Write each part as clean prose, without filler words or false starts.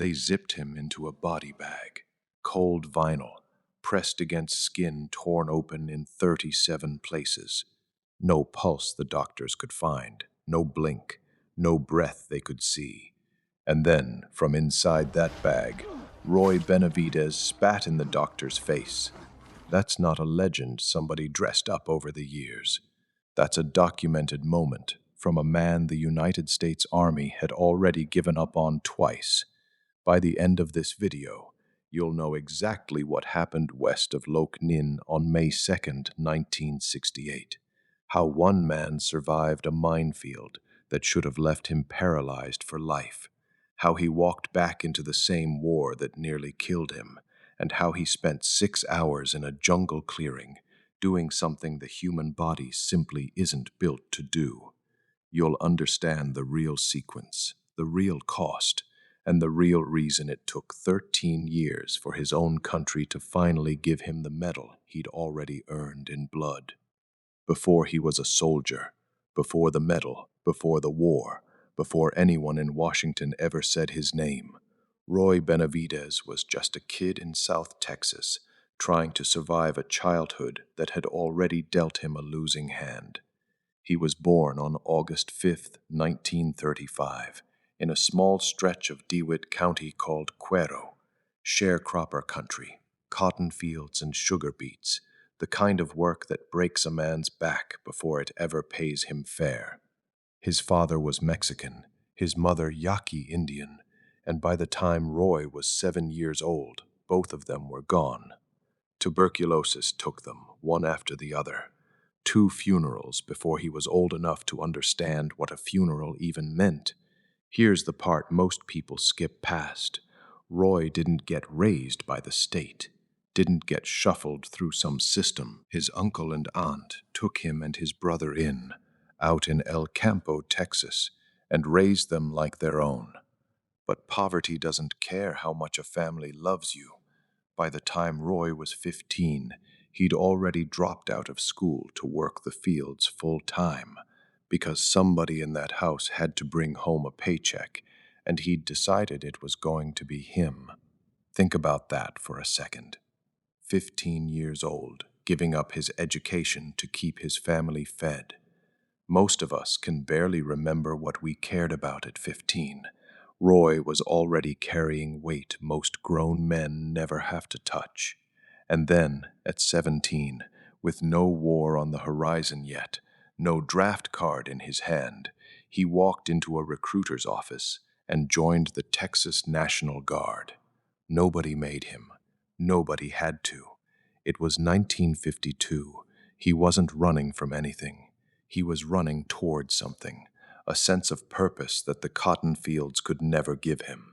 They zipped him into a body bag, cold vinyl, pressed against skin torn open in 37 places. No pulse the doctors could find, no blink, no breath they could see. And then, from inside that bag, Roy Benavidez spat in the doctor's face. That's not a legend somebody dressed up over the years. That's a documented moment from a man the United States Army had already given up on twice. By the end of this video, you'll know exactly what happened west of Loc Ninh on May 2nd, 1968. How one man survived a minefield that should have left him paralyzed for life. How he walked back into the same war that nearly killed him, and how he spent 6 hours in a jungle clearing, doing something the human body simply isn't built to do. You'll understand the real sequence, the real cost, and the real reason it took 13 years for his own country to finally give him the medal he'd already earned in blood. Before he was a soldier, before the medal, before the war, before anyone in Washington ever said his name, Roy Benavidez was just a kid in South Texas, trying to survive a childhood that had already dealt him a losing hand. He was born on August 5th, 1935, in a small stretch of DeWitt County called Cuero, sharecropper country, cotton fields and sugar beets, the kind of work that breaks a man's back before it ever pays him fair. His father was Mexican, his mother Yaqui Indian, and by the time Roy was 7 years old, both of them were gone. Tuberculosis took them, one after the other. 2 funerals before he was old enough to understand what a funeral even meant. Here's the part most people skip past. Roy didn't get raised by the state, didn't get shuffled through some system. His uncle and aunt took him and his brother in, out in El Campo, Texas, and raised them like their own. But poverty doesn't care how much a family loves you. By the time Roy was 15, he'd already dropped out of school to work the fields full time, because somebody in that house had to bring home a paycheck, and he'd decided it was going to be him. Think about that for a second. 15 years old, giving up his education to keep his family fed. Most of us can barely remember what we cared about at 15. Roy was already carrying weight most grown men never have to touch. And then, at 17, with no war on the horizon yet, no draft card in his hand, he walked into a recruiter's office and joined the Texas National Guard. Nobody made him. Nobody had to. It was 1952. He wasn't running from anything. He was running toward something, a sense of purpose that the cotton fields could never give him.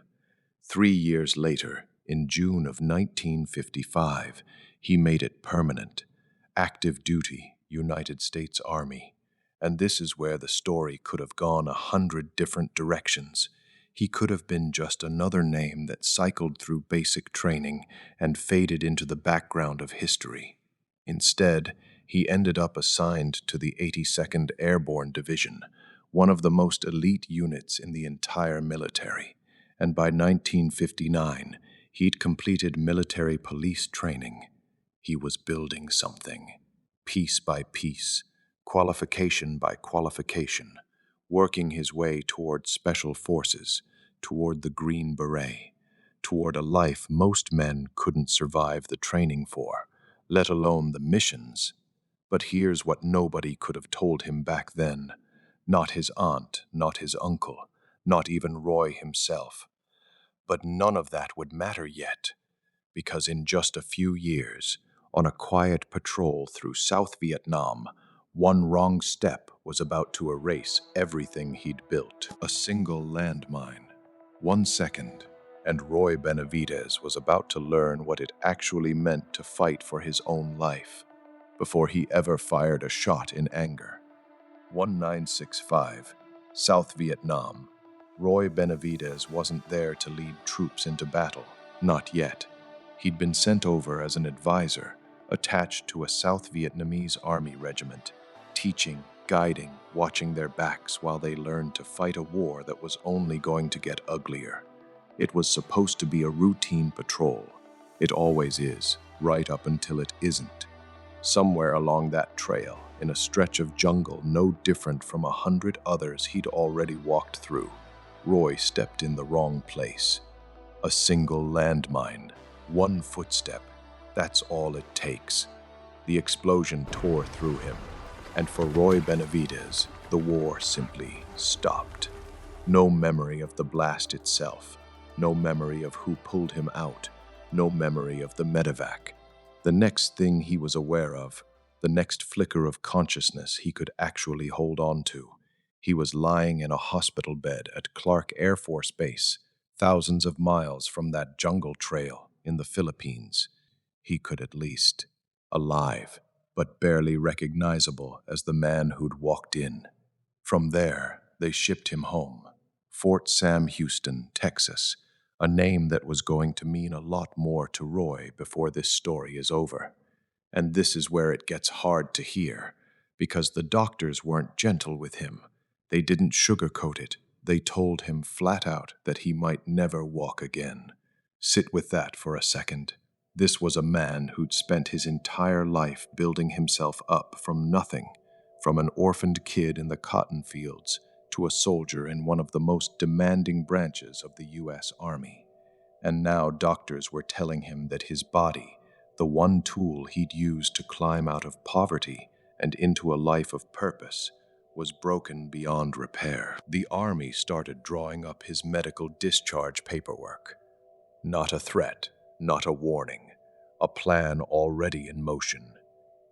3 years later, in June of 1955, he made it permanent. Active duty, United States Army. And this is where the story could have gone 100 different directions. He could have been just another name that cycled through basic training and faded into the background of history. Instead, he ended up assigned to the 82nd Airborne Division, one of the most elite units in the entire military. And by 1959, he'd completed military police training. He was building something, piece by piece, qualification by qualification, working his way toward special forces, toward the Green Beret, toward a life most men couldn't survive the training for, let alone the missions. But here's what nobody could have told him back then. Not his aunt, not his uncle, not even Roy himself. But none of that would matter yet, because in just a few years, on a quiet patrol through South Vietnam, one wrong step was about to erase everything he'd built. A single landmine. 1 second, and Roy Benavidez was about to learn what it actually meant to fight for his own life, before he ever fired a shot in anger. 1965, South Vietnam. Roy Benavidez wasn't there to lead troops into battle. Not yet. He'd been sent over as an advisor, attached to a South Vietnamese army regiment, teaching, guiding, watching their backs while they learned to fight a war that was only going to get uglier. It was supposed to be a routine patrol. It always is, right up until it isn't. Somewhere along that trail, in a stretch of jungle no different from 100 others he'd already walked through, Roy stepped in the wrong place. A single landmine, one footstep, that's all it takes. The explosion tore through him, and for Roy Benavidez, the war simply stopped. No memory of the blast itself, no memory of who pulled him out, no memory of the medevac. The next thing he was aware of, the next flicker of consciousness he could actually hold on to, he was lying in a hospital bed at Clark Air Force Base, thousands of miles from that jungle trail in the Philippines. He could at least, alive, but barely recognizable as the man who'd walked in. From there, they shipped him home. Fort Sam Houston, Texas, a name that was going to mean a lot more to Roy before this story is over. And this is where it gets hard to hear, because the doctors weren't gentle with him. They didn't sugarcoat it. They told him flat out that he might never walk again. Sit with that for a second. This was a man who'd spent his entire life building himself up from nothing, from an orphaned kid in the cotton fields to a soldier in one of the most demanding branches of the U.S. Army. And now doctors were telling him that his body, the one tool he'd used to climb out of poverty and into a life of purpose, was broken beyond repair. The Army started drawing up his medical discharge paperwork. Not a threat, not a warning, a plan already in motion.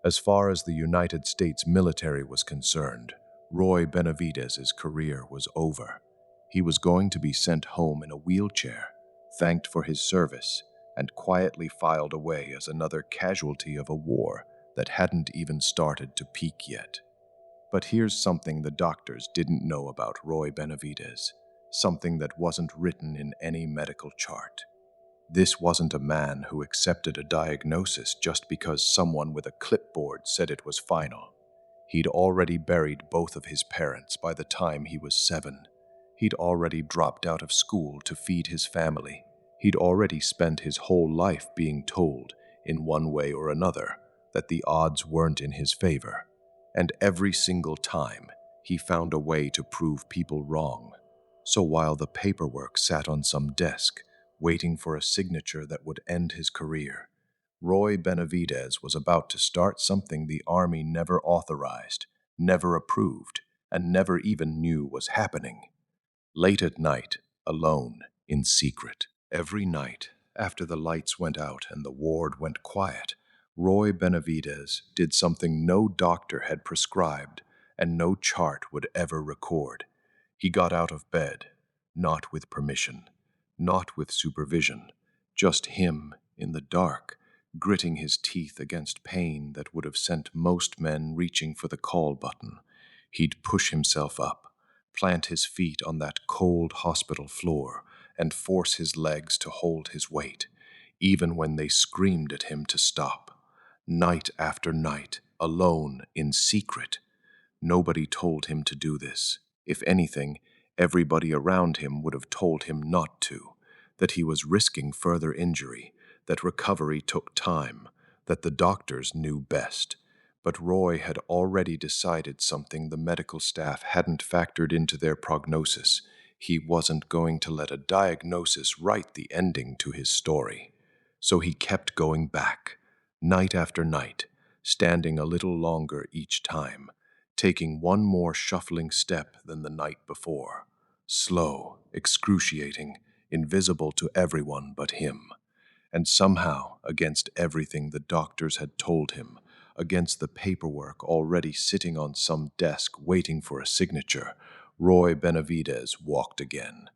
As far as the United States military was concerned, Roy Benavidez's career was over. He was going to be sent home in a wheelchair, thanked for his service, and quietly filed away as another casualty of a war that hadn't even started to peak yet. But here's something the doctors didn't know about Roy Benavidez, something that wasn't written in any medical chart. This wasn't a man who accepted a diagnosis just because someone with a clipboard said it was final. He'd already buried both of his parents by the time he was 7. He'd already dropped out of school to feed his family. He'd already spent his whole life being told, in one way or another, that the odds weren't in his favor. And every single time, he found a way to prove people wrong. So while the paperwork sat on some desk, waiting for a signature that would end his career, Roy Benavidez was about to start something the Army never authorized, never approved, and never even knew was happening. Late at night, alone, in secret. Every night, after the lights went out and the ward went quiet, Roy Benavidez did something no doctor had prescribed and no chart would ever record. He got out of bed, not with permission, not with supervision, just him in the dark, gritting his teeth against pain that would have sent most men reaching for the call button. He'd push himself up, plant his feet on that cold hospital floor, and force his legs to hold his weight, even when they screamed at him to stop. Night after night, alone, in secret. Nobody told him to do this. If anything, everybody around him would have told him not to, that he was risking further injury, that recovery took time, that the doctors knew best. But Roy had already decided something the medical staff hadn't factored into their prognosis. He wasn't going to let a diagnosis write the ending to his story. So he kept going back, night after night, standing a little longer each time, taking one more shuffling step than the night before. Slow, excruciating, invisible to everyone but him. And somehow, against everything the doctors had told him, against the paperwork already sitting on some desk waiting for a signature, Roy Benavidez walked again.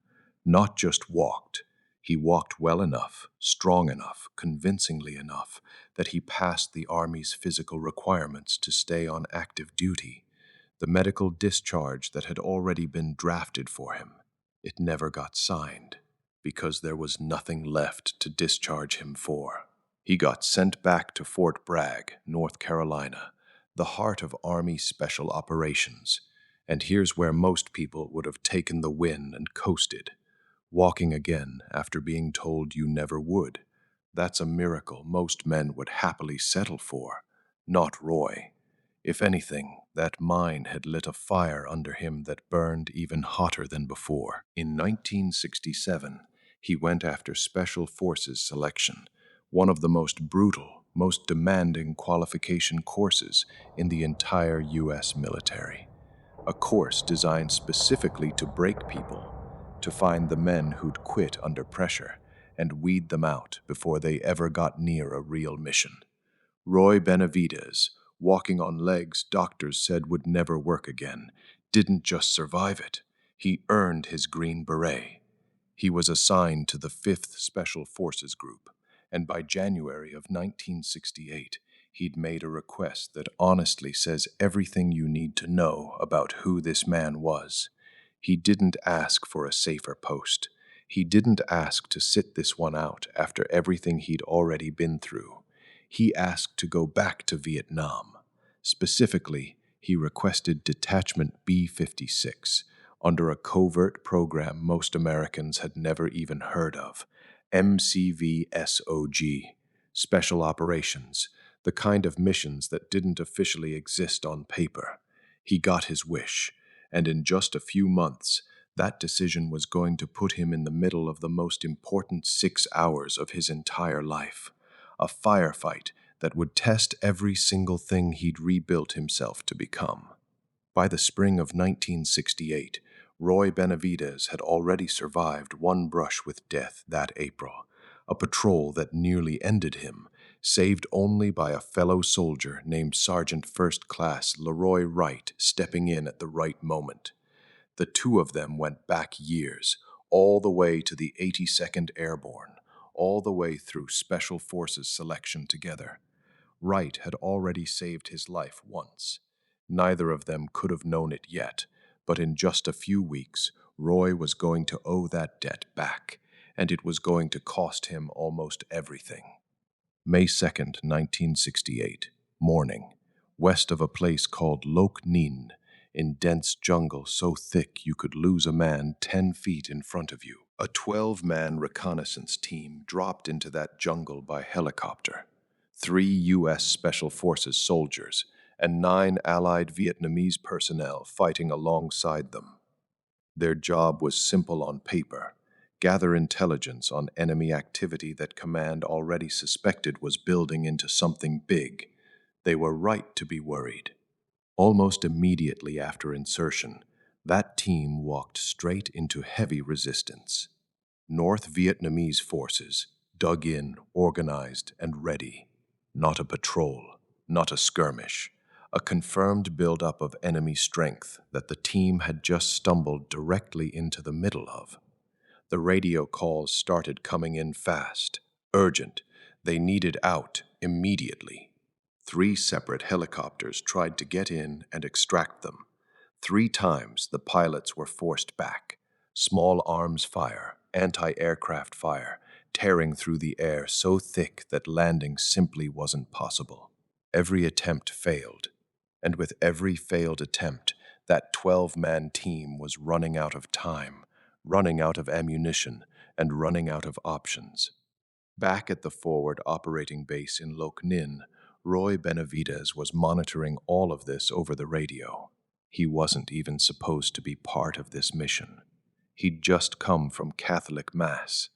Not just walked. He walked well enough, strong enough, convincingly enough, that he passed the Army's physical requirements to stay on active duty. The medical discharge that had already been drafted for him. It never got signed, because there was nothing left to discharge him for. He got sent back to Fort Bragg, North Carolina, the heart of Army Special Operations. And here's where most people would have taken the win and coasted. Walking again after being told you never would. That's a miracle most men would happily settle for. Not Roy. If anything, that mine had lit a fire under him that burned even hotter than before. In 1967, he went after Special Forces selection, one of the most brutal, most demanding qualification courses in the entire U.S. military. A course designed specifically to break people, to find the men who'd quit under pressure, and weed them out before they ever got near a real mission. Roy Benavidez, walking on legs doctors said would never work again, didn't just survive it. He earned his Green Beret. He was assigned to the 5th Special Forces Group, and by January of 1968, he'd made a request that honestly says everything you need to know about who this man was. He didn't ask for a safer post. He didn't ask to sit this one out after everything he'd already been through. He asked to go back to Vietnam. Specifically, he requested Detachment B-56, under a covert program most Americans had never even heard of, MCVSOG, Special Operations, the kind of missions that didn't officially exist on paper. He got his wish, and in just a few months, that decision was going to put him in the middle of the most important 6 hours of his entire life, a firefight that would test every single thing he'd rebuilt himself to become. By the spring of 1968, Roy Benavidez had already survived one brush with death that April, a patrol that nearly ended him, saved only by a fellow soldier named Sergeant First Class Leroy Wright stepping in at the right moment. The two of them went back years, all the way to the 82nd Airborne, all the way through Special Forces selection together. Wright had already saved his life once. Neither of them could have known it yet, but in just a few weeks, Roy was going to owe that debt back, and it was going to cost him almost everything. May 2nd, 1968, morning, west of a place called Loc Ninh, in dense jungle so thick you could lose a man 10 feet in front of you. A 12-man reconnaissance team dropped into that jungle by helicopter. 3 U.S. Special Forces soldiers and 9 Allied Vietnamese personnel fighting alongside them. Their job was simple on paper: gather intelligence on enemy activity that command already suspected was building into something big. They were right to be worried. Almost immediately after insertion, that team walked straight into heavy resistance. North Vietnamese forces, dug in, organized, and ready. Not a patrol, not a skirmish, a confirmed buildup of enemy strength that the team had just stumbled directly into the middle of. The radio calls started coming in fast, urgent. They needed out immediately. 3 separate helicopters tried to get in and extract them. 3 times the pilots were forced back. Small arms fire, anti-aircraft fire, tearing through the air so thick that landing simply wasn't possible. Every attempt failed, and with every failed attempt, that 12-man team was running out of time, running out of ammunition, and running out of options. Back at the forward operating base in Loc Ninh, Roy Benavidez was monitoring all of this over the radio. He wasn't even supposed to be part of this mission. He'd just come from Catholic Mass.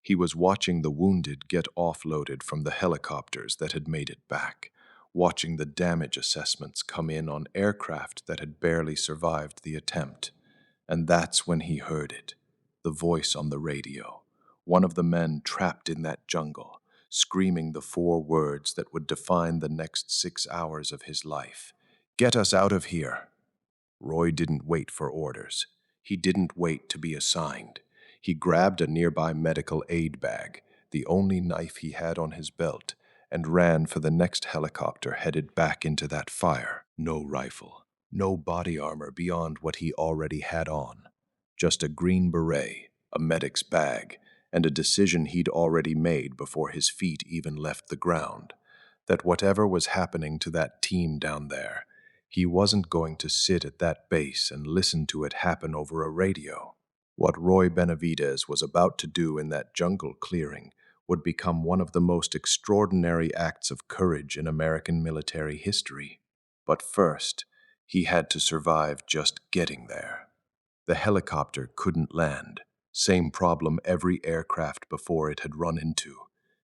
He was watching the wounded get offloaded from the helicopters that had made it back, watching the damage assessments come in on aircraft that had barely survived the attempt. And that's when he heard it, the voice on the radio, one of the men trapped in that jungle, screaming the 4 words that would define the next 6 hours of his life. "Get us out of here!" Roy didn't wait for orders. He didn't wait to be assigned. He grabbed a nearby medical aid bag, the only knife he had on his belt, and ran for the next helicopter headed back into that fire. No rifle, no body armor beyond what he already had on. Just a green beret, a medic's bag, and a decision he'd already made before his feet even left the ground, that whatever was happening to that team down there, he wasn't going to sit at that base and listen to it happen over a radio. What Roy Benavidez was about to do in that jungle clearing would become one of the most extraordinary acts of courage in American military history. But first, he had to survive just getting there. The helicopter couldn't land. Same problem every aircraft before it had run into.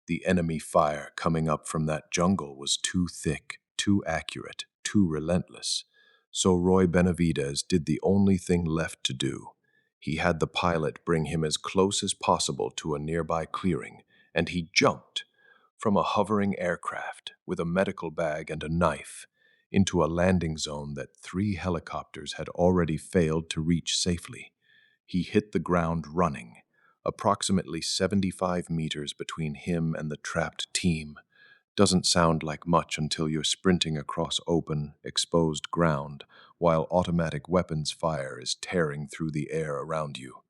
The enemy fire coming up from that jungle was too thick, too accurate, too relentless. So Roy Benavidez did the only thing left to do. He had the pilot bring him as close as possible to a nearby clearing, and he jumped from a hovering aircraft with a medical bag and a knife into a landing zone that 3 helicopters had already failed to reach safely. He hit the ground running, approximately 75 meters between him and the trapped team. Doesn't sound like much until you're sprinting across open, exposed ground while automatic weapons fire is tearing through the air around you.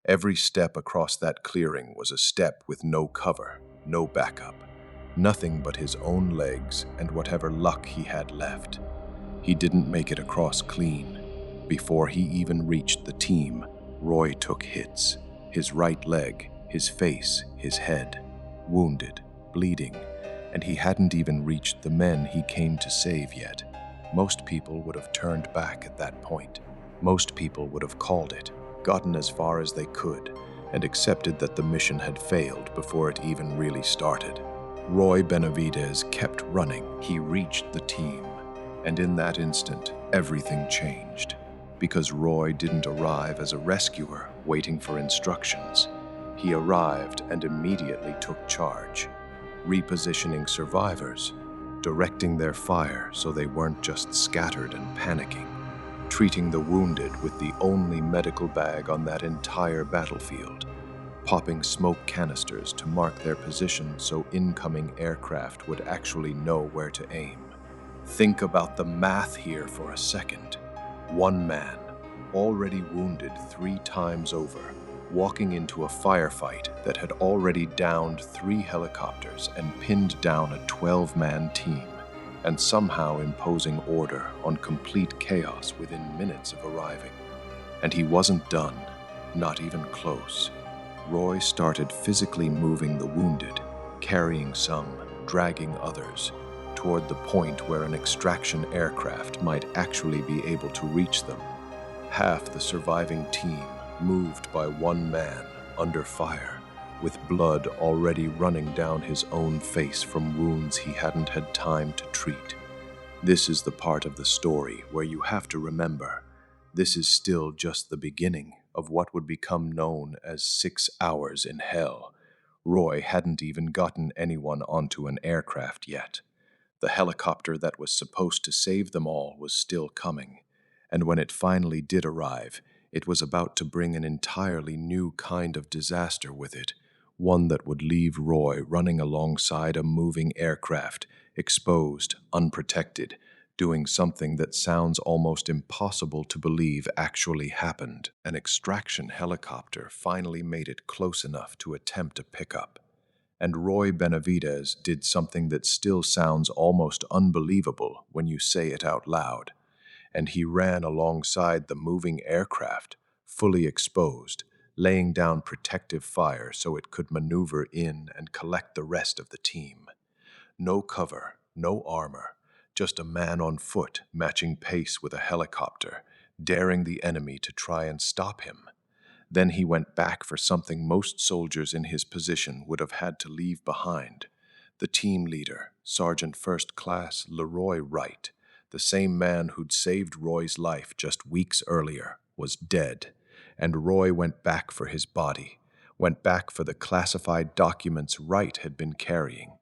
Every step across that clearing was a step with no cover, no backup, nothing but his own legs and whatever luck he had left. He didn't make it across clean. Before he even reached the team, Roy took hits. His right leg, his face, his head. Wounded, bleeding, and he hadn't even reached the men he came to save yet. Most people would have turned back at that point. Most people would have called it, gotten as far as they could, and accepted that the mission had failed before it even really started. Roy Benavidez kept running. He reached the team, and in that instant, everything changed. Because Roy didn't arrive as a rescuer waiting for instructions. He arrived and immediately took charge, repositioning survivors, directing their fire so they weren't just scattered and panicking, treating the wounded with the only medical bag on that entire battlefield, popping smoke canisters to mark their position so incoming aircraft would actually know where to aim. Think about the math here for a second. One man, already wounded 3 times over, walking into a firefight that had already downed 3 helicopters and pinned down a 12-man team, and somehow imposing order on complete chaos within minutes of arriving. And he wasn't done, not even close. Roy started physically moving the wounded, carrying some, dragging others, toward the point where an extraction aircraft might actually be able to reach them. Half the surviving team moved by one man under fire, with blood already running down his own face from wounds he hadn't had time to treat. This is the part of the story where you have to remember, this is still just the beginning of what would become known as 6 hours in hell. Roy hadn't even gotten anyone onto an aircraft yet. The helicopter that was supposed to save them all was still coming, and when it finally did arrive, it was about to bring an entirely new kind of disaster with it, one that would leave Roy running alongside a moving aircraft, exposed, unprotected, doing something that sounds almost impossible to believe actually happened. An extraction helicopter finally made it close enough to attempt a pickup. And Roy Benavidez did something that still sounds almost unbelievable when you say it out loud. And he ran alongside the moving aircraft, fully exposed, laying down protective fire so it could maneuver in and collect the rest of the team. No cover, no armor, just a man on foot matching pace with a helicopter, daring the enemy to try and stop him. Then he went back for something most soldiers in his position would have had to leave behind. The team leader, Sergeant First Class Leroy Wright, the same man who'd saved Roy's life just weeks earlier, was dead, and Roy went back for his body, went back for the classified documents Wright had been carrying,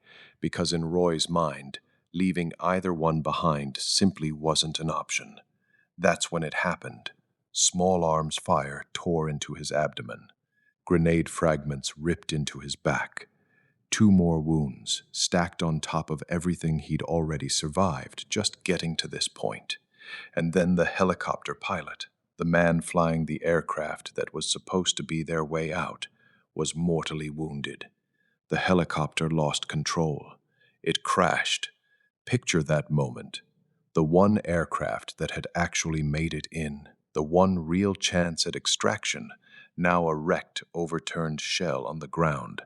because in Roy's mind, leaving either one behind simply wasn't an option. That's when it happened. Small arms fire tore into his abdomen. Grenade fragments ripped into his back. 2 more wounds, stacked on top of everything he'd already survived, just getting to this point. And then the helicopter pilot, the man flying the aircraft that was supposed to be their way out, was mortally wounded. The helicopter lost control. It crashed. Picture that moment. The one aircraft that had actually made it in, the one real chance at extraction, now a wrecked, overturned shell on the ground.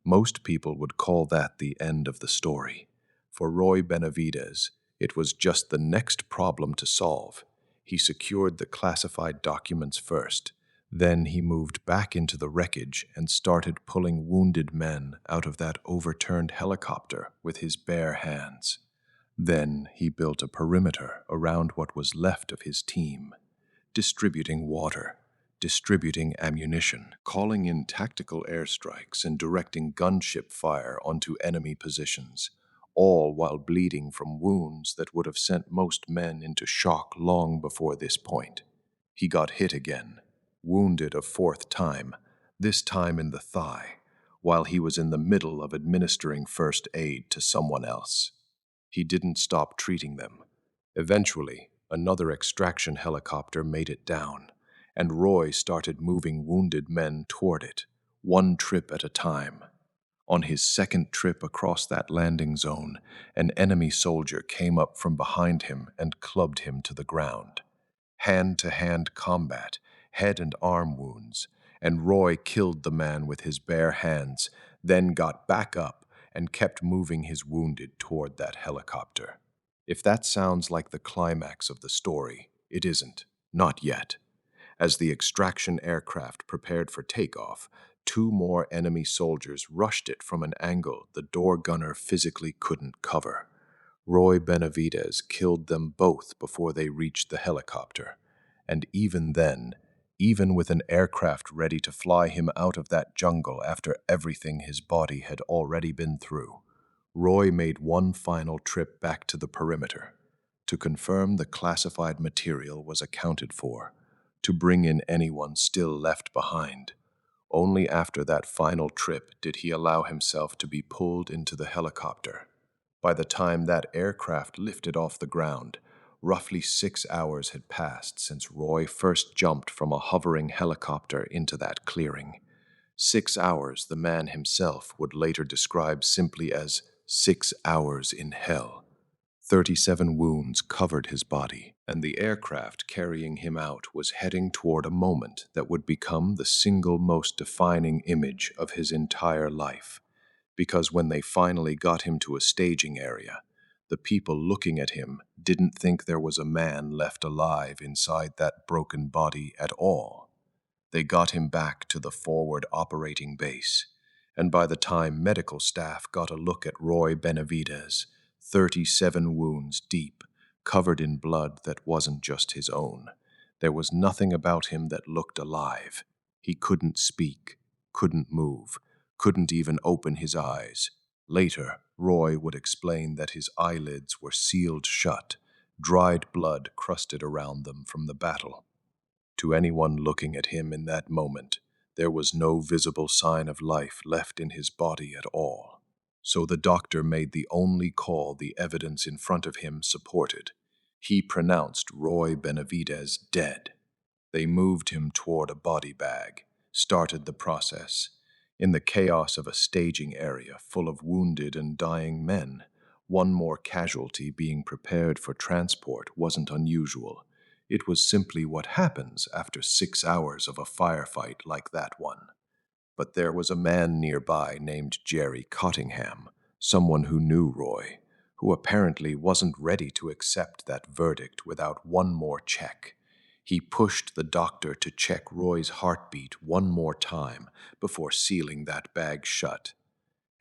Most people would call that the end of the story. For Roy Benavidez, it was just the next problem to solve. He secured the classified documents first. Then he moved back into the wreckage and started pulling wounded men out of that overturned helicopter with his bare hands. Then he built a perimeter around what was left of his team, distributing water, distributing ammunition, calling in tactical airstrikes, and directing gunship fire onto enemy positions, all while bleeding from wounds that would have sent most men into shock long before this point. He got hit again, wounded a fourth time, this time in the thigh, while he was in the middle of administering first aid to someone else. He didn't stop treating them. Eventually, another extraction helicopter made it down, and Roy started moving wounded men toward it, one trip at a time. On his second trip across that landing zone, an enemy soldier came up from behind him and clubbed him to the ground. Hand-to-hand combat, head and arm wounds, and Roy killed the man with his bare hands, then got back up and kept moving his wounded toward that helicopter. If that sounds like the climax of the story, it isn't. Not yet. As the extraction aircraft prepared for takeoff, two more enemy soldiers rushed it from an angle the door gunner physically couldn't cover. Roy Benavidez killed them both before they reached the helicopter. And even then, even with an aircraft ready to fly him out of that jungle after everything his body had already been through, Roy made one final trip back to the perimeter to confirm the classified material was accounted for, to bring in anyone still left behind. Only after that final trip did he allow himself to be pulled into the helicopter. By the time that aircraft lifted off the ground, roughly 6 hours had passed since Roy first jumped from a hovering helicopter into that clearing. 6 hours the man himself would later describe simply as 6 hours in hell. 37 wounds covered his body, and the aircraft carrying him out was heading toward a moment that would become the single most defining image of his entire life. Because when they finally got him to a staging area, the people looking at him didn't think there was a man left alive inside that broken body at all. They got him back to the forward operating base, and by the time medical staff got a look at Roy Benavidez, 37 wounds deep, covered in blood that wasn't just his own, there was nothing about him that looked alive. He couldn't speak, couldn't move, couldn't even open his eyes. Later, Roy would explain that his eyelids were sealed shut, dried blood crusted around them from the battle. To anyone looking at him in that moment, there was no visible sign of life left in his body at all. So the doctor made the only call the evidence in front of him supported. He pronounced Roy Benavidez dead. They moved him toward a body bag, started the process. In the chaos of a staging area full of wounded and dying men, one more casualty being prepared for transport wasn't unusual. It was simply what happens after 6 hours of a firefight like that one. But there was a man nearby named Jerry Cottingham, someone who knew Roy, who apparently wasn't ready to accept that verdict without one more check. He pushed the doctor to check Roy's heartbeat one more time before sealing that bag shut.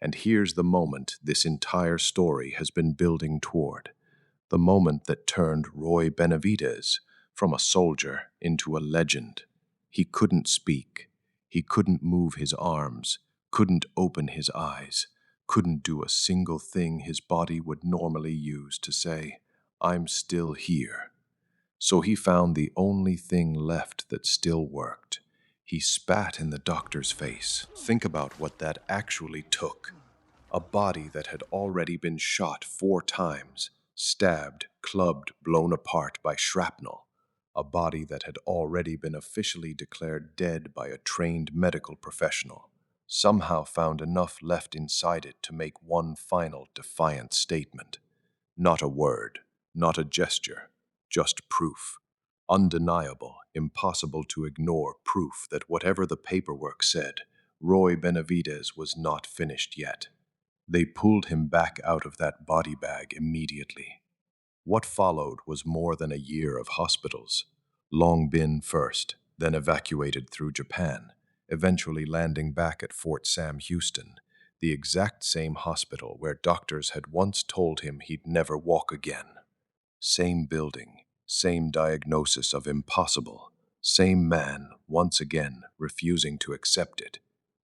And here's the moment this entire story has been building toward. The moment that turned Roy Benavidez from a soldier into a legend. He couldn't speak. He couldn't move his arms, couldn't open his eyes, couldn't do a single thing his body would normally use to say, "I'm still here." So he found the only thing left that still worked. He spat in the doctor's face. Think about what that actually took. A body that had already been shot 4 times, stabbed, clubbed, blown apart by shrapnel. A body that had already been officially declared dead by a trained medical professional, somehow found enough left inside it to make one final defiant statement. Not a word, not a gesture, just proof. Undeniable, impossible to ignore proof that whatever the paperwork said, Roy Benavidez was not finished yet. They pulled him back out of that body bag immediately. What followed was more than a year of hospitals. Long Bin first, then evacuated through Japan, eventually landing back at Fort Sam Houston, the exact same hospital where doctors had once told him he'd never walk again. Same building, same diagnosis of impossible, same man, once again, refusing to accept it.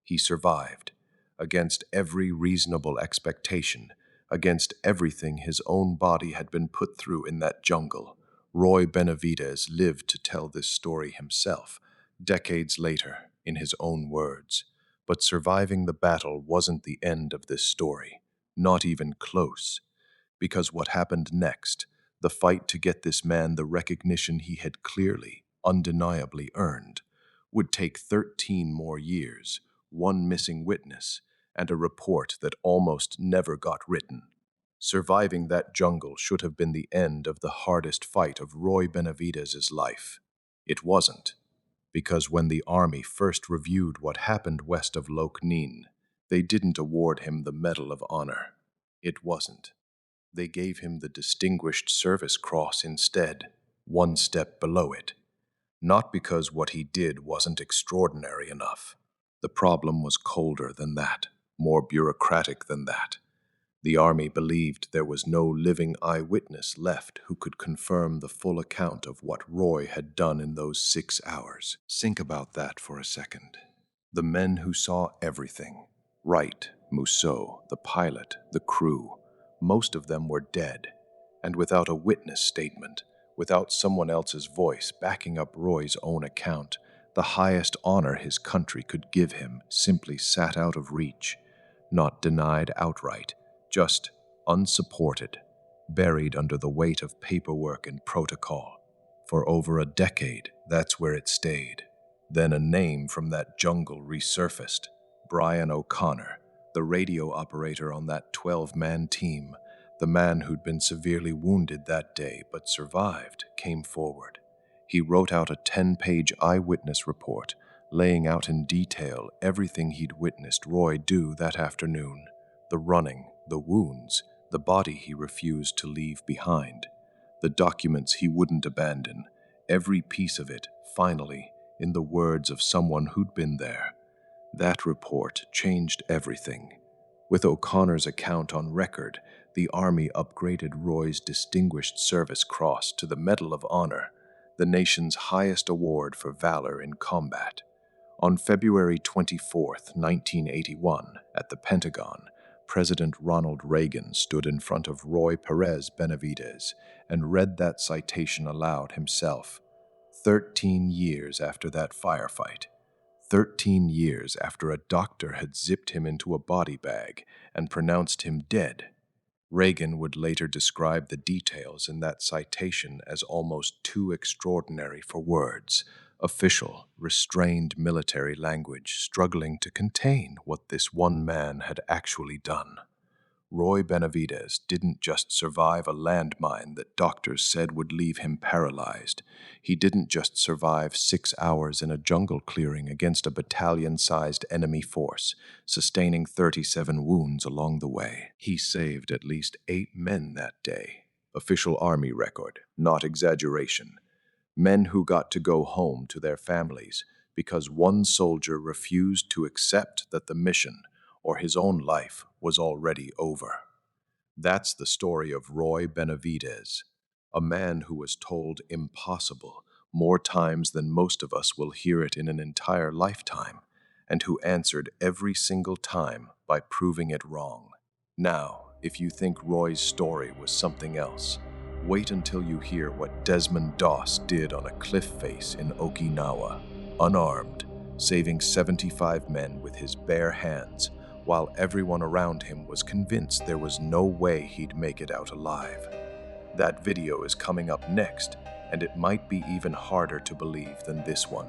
He survived, against every reasonable expectation, against everything his own body had been put through in that jungle. Roy Benavidez lived to tell this story himself, decades later, in his own words. But surviving the battle wasn't the end of this story, not even close. Because what happened next, the fight to get this man the recognition he had clearly, undeniably earned, would take 13 more years, one missing witness, and a report that almost never got written. Surviving that jungle should have been the end of the hardest fight of Roy Benavidez's life. It wasn't, because when the Army first reviewed what happened west of Loc Ninh, they didn't award him the Medal of Honor. It wasn't. They gave him the Distinguished Service Cross instead, one step below it. Not because what he did wasn't extraordinary enough. The problem was colder than that, more bureaucratic than that. The Army believed there was no living eyewitness left who could confirm the full account of what Roy had done in those 6 hours. Think about that for a second. The men who saw everything, Wright, Mousseau, the pilot, the crew, most of them were dead, and without a witness statement, without someone else's voice backing up Roy's own account, the highest honor his country could give him simply sat out of reach, not denied outright, just unsupported, buried under the weight of paperwork and protocol. For over a decade, that's where it stayed. Then a name from that jungle resurfaced, Brian O'Connor, the radio operator on that 12-man team, the man who'd been severely wounded that day but survived, came forward. He wrote out a 10-page eyewitness report, laying out in detail everything he'd witnessed Roy do that afternoon. The running, the wounds, the body he refused to leave behind, the documents he wouldn't abandon, every piece of it, finally, in the words of someone who'd been there. That report changed everything. With O'Connor's account on record, the Army upgraded Roy's Distinguished Service Cross to the Medal of Honor, the nation's highest award for valor in combat. On February 24, 1981, at the Pentagon, President Ronald Reagan stood in front of Roy Benavidez and read that citation aloud himself. 13 years after that firefight, 13 years after a doctor had zipped him into a body bag and pronounced him dead. Reagan would later describe the details in that citation as almost too extraordinary for words, official, restrained military language struggling to contain what this one man had actually done. Roy Benavidez didn't just survive a landmine that doctors said would leave him paralyzed. He didn't just survive 6 hours in a jungle clearing against a battalion-sized enemy force, sustaining 37 wounds along the way. He saved at least 8 men that day. Official Army record, not exaggeration. Men who got to go home to their families because one soldier refused to accept that the mission, or his own life, was already over. That's the story of Roy Benavidez, a man who was told impossible more times than most of us will hear it in an entire lifetime, and who answered every single time by proving it wrong. Now, if you think Roy's story was something else, wait until you hear what Desmond Doss did on a cliff face in Okinawa, unarmed, saving 75 men with his bare hands, while everyone around him was convinced there was no way he'd make it out alive. That video is coming up next, and it might be even harder to believe than this one.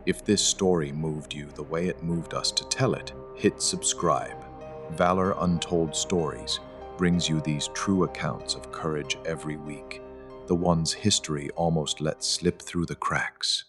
If this story moved you the way it moved us to tell it, hit subscribe. Valor Untold Stories brings you these true accounts of courage every week. the ones history almost let slip through the cracks.